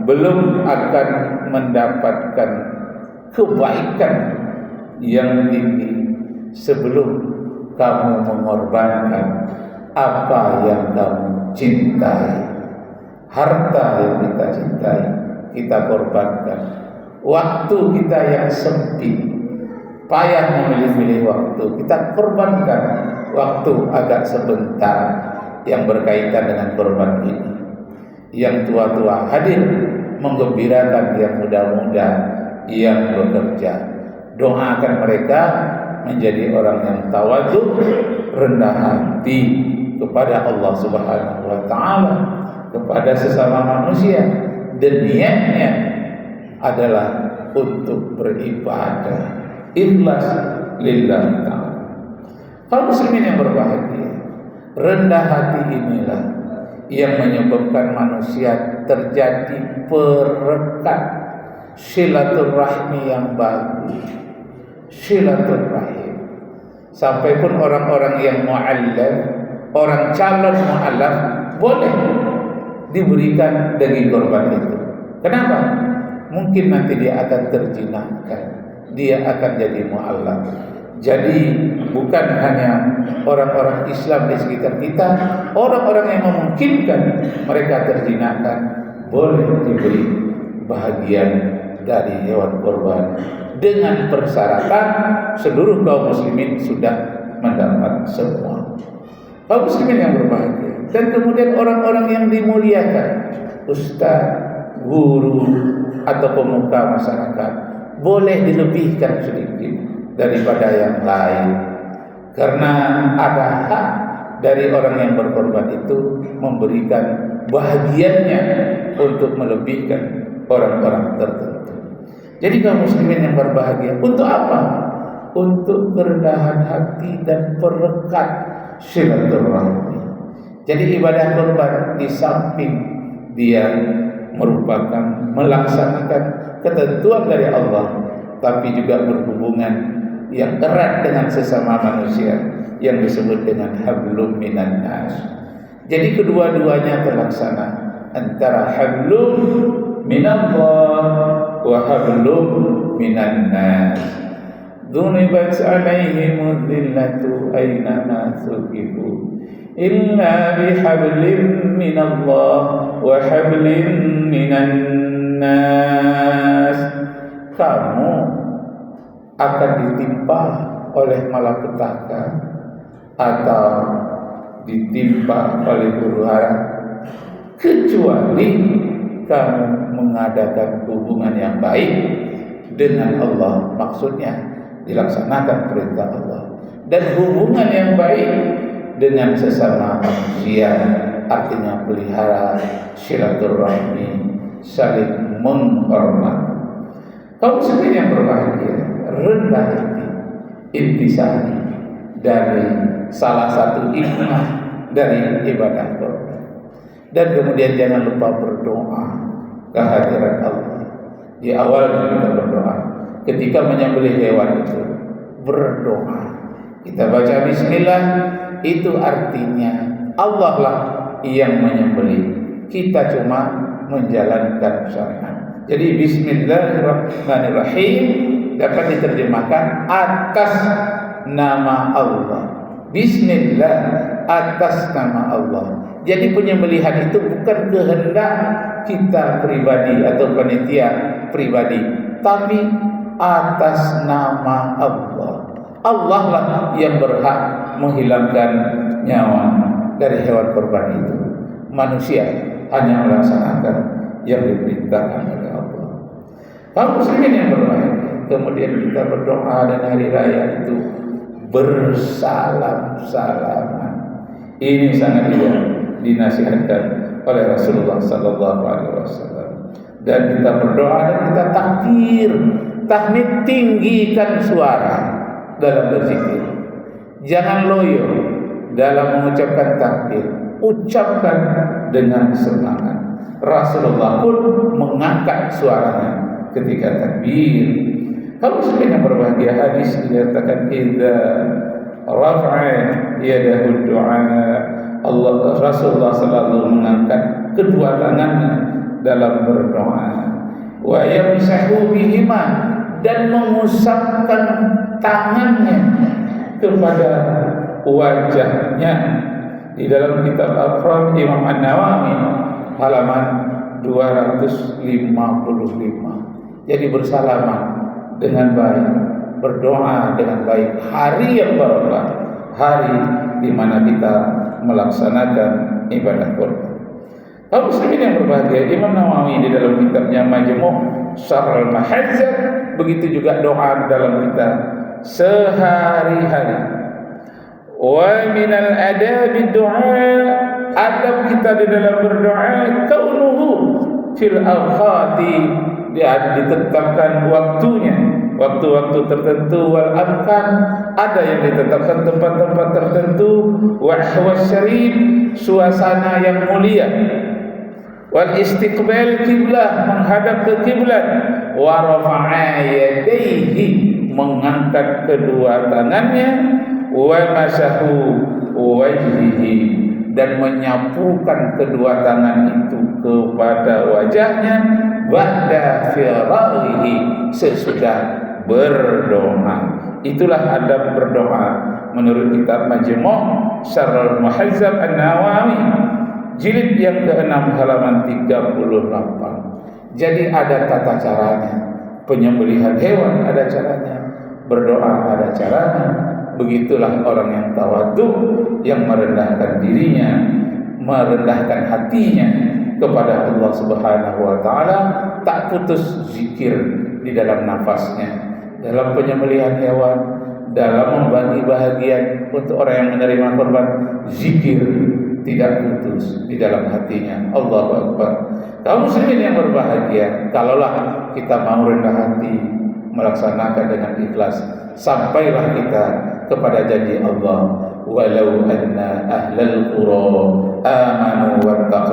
belum akan mendapatkan kebaikan yang tinggi sebelum kamu mengorbankan apa yang kamu cintai. Harta yang kita cintai, kita korbankan. Waktu kita yang sempit, payah memilih-milih waktu, kita korbankan waktu agak sebentar yang berkaitan dengan korban ini. Yang tua-tua hadir menggembirakan yang muda-muda yang bekerja. Doakan mereka menjadi orang yang tawadhu, rendah hati kepada Allah Subhanahu wa taala, kepada sesama manusia, dan niatnya adalah untuk beribadah ikhlas lillahi ta'ala. Kaum muslimin yang berbahagia, rendah hati inilah yang menyebabkan manusia terjadi perekat silaturahmi yang bagus, silaturahim. Sampai pun orang-orang yang mu'allaf, orang calon mu'allaf, boleh diberikan daging korban itu. Kenapa? Mungkin nanti dia akan terjinakkan, dia akan jadi mu'allaf. Jadi bukan hanya orang-orang Islam di sekitar kita, orang-orang yang memungkinkan mereka terjinakkan boleh diberi bahagian dari hewan korban dengan persyaratan seluruh kaum muslimin sudah mendapat semua. Kaum muslimin yang berbahagia, dan kemudian orang-orang yang dimuliakan, ustaz, guru atau pemuka masyarakat, boleh dilebihkan sedikit daripada yang lain, karena ada hak dari orang yang berkorban itu memberikan bahagiannya untuk melebihkan orang-orang tertentu. Jadi kaum muslimin yang berbahagia, untuk apa? Untuk kerendahan hati dan perekat silaturahmi. Jadi ibadah korban di samping dia merupakan melaksanakan ketentuan dari Allah, tapi juga berhubungan yang erat dengan sesama manusia yang disebut dengan hablum minan nas. Jadi kedua-duanya terlaksana, antara hablum minallah wa hablum minan nas. Dunibat alaihim dhillatu aynama thuqifu illa bihablin minallah wa hablin minan nas. Kamu akan ditimpa oleh malapetaka atau ditimpa oleh huru-hara, kecuali kamu mengadakan hubungan yang baik dengan Allah. Maksudnya dilaksanakan perintah Allah, dan hubungan yang baik dengan sesama manusia, artinya pelihara silaturahmi, saling menghormati. Kaum muslimin yang berbahagia, rendah hati, intisari dari salah satu hikmah dari ibadah korban. Dan kemudian jangan lupa berdoa kehadiran Allah. Di awal kita berdoa, ketika menyembelih hewan itu berdoa. Kita baca bismillah, itu artinya Allah lah yang menyembelih, kita cuma menjalankan syariat. Jadi bismillahirrahmanirrahim dapat diterjemahkan atas nama Allah. Bismillah atas nama Allah. Jadi penyembelihan itu bukan kehendak kita pribadi atau panitia pribadi, tapi atas nama Allah. Allah lah yang berhak menghilangkan nyawa dari hewan korban itu. Manusia hanya melaksanakan yang diperintahkan oleh Allah. Kaum muslimin yang berbahagia, kemudian kita berdoa dan hari raya itu bersalam-salaman. Ini sangat dinasihatkan oleh Rasulullah sallallahu alaihi wasallam. Dan kita berdoa dan kita takbir, tahmid, tinggikan suara dalam berzikir. Jangan loyo dalam mengucapkan takbir, ucapkan dengan semangat. Rasulullah pun mengangkat suaranya ketika takbir. Kalau sebenarnya berbahagia, hadis dikatakan idza rafa'a yadahu du'a, Allah Rasulullah selalu mengangkat kedua tangannya dalam berdoa. Wa yamsahu bihima, dan mengusapkan tangannya kepada wajahnya. Di dalam kitab Al-Qur'an Imam An-Nawawi halaman 255. Jadi bersalaman dengan baik, berdoa dengan baik, hari yang barokah, hari di mana kita melaksanakan ibadah kurban. Kaum muslimin yang berbahagia, Imam Nawawi di dalam kitabnya Majmu' Syarh al-Muhazzab, begitu juga doa dalam kita sehari-hari. Wa minal adabi du'a, adab kita di dalam berdoa kaunuhu fil awqati, dia ditetapkan waktunya, waktu-waktu tertentu, wal amkan, ada yang ditetapkan tempat-tempat tertentu, wa syarif, suasana yang mulia, wal istiqbal kiblah, menghadap ke kiblat, wa rafa'a yadayhi, mengangkat kedua tangannya, wa masahu wajhihi, dan menyapukan kedua tangan itu kepada wajahnya, ba'da firaghihi, sesudah berdoa. Itulah adab berdoa menurut kitab Majmu' Syarh al-Muhazzab An-Nawawi jilid yang ke-6 halaman 38. Jadi ada tata caranya. Penyembelihan hewan ada caranya, berdoa ada caranya. Begitulah orang yang tawadhu, yang merendahkan dirinya, merendahkan hatinya kepada Allah Subhanahu wa taala, tak putus zikir di dalam nafasnya, dalam penyembelihan hewan, dalam membagi bahagian untuk orang yang menerima korban, zikir tidak putus di dalam hatinya. Allahu Akbar. Kaum muslimin yang berbahagia, kalaulah kita mau rendah hati, melaksanakan dengan ikhlas, sampailah kita kepada janji Allah, walau anna ahlal qura amanu wattaqu